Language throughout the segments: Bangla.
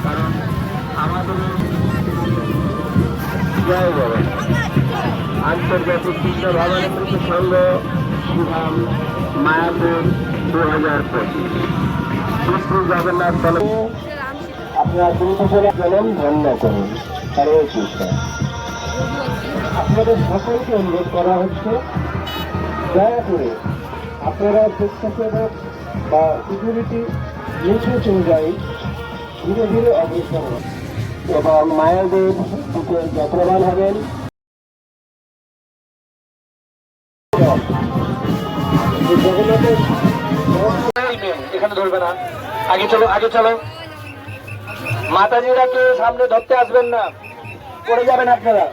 কারণ আমাদের আন্তর্জাতিক কৃষ্ণ ভাবনামৃত সংঘ শিভাম মায়াপুর 2025 জগন্নাথ দল আপনারা জনম ধন্য করুন। হরে কৃষ্ণ। আপনাদের সকলকে অনুরোধ করা হচ্ছে দয়া করে আপনারা স্বেচ্ছাসেবক বা সিকিউরিটি নিচে চলে যায় ধীরে ধীরে অগ্রসর এবং মায়াদের দিকে যত্নবান হবেন। এখানে ধরবে না, আগে চলো আগে চলো। মাতাজিরা কে সামনে ধরতে আসবেন না, পড়ে যাবেন আপনারা।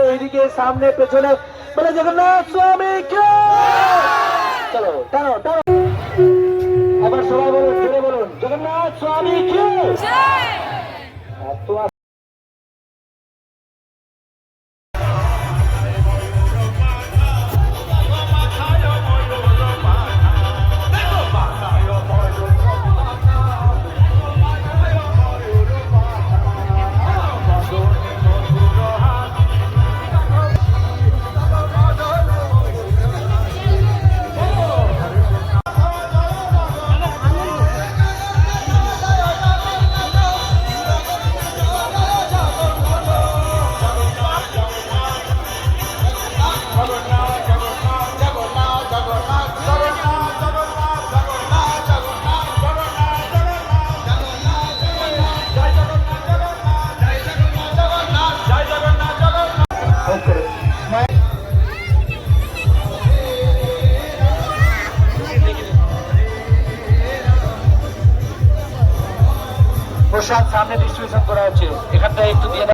ওইদিকে সামনে পেছনে বলে জগন্নাথ স্বামী কে। চলো টানো টানো, আবার সবাই বলুন, জোরে বলুন, জগন্নাথ স্বামী কে। প্রসাদ সামনে ডিস্ট্রিবিউশন করা হচ্ছে, এখানটা একটু দিয়ে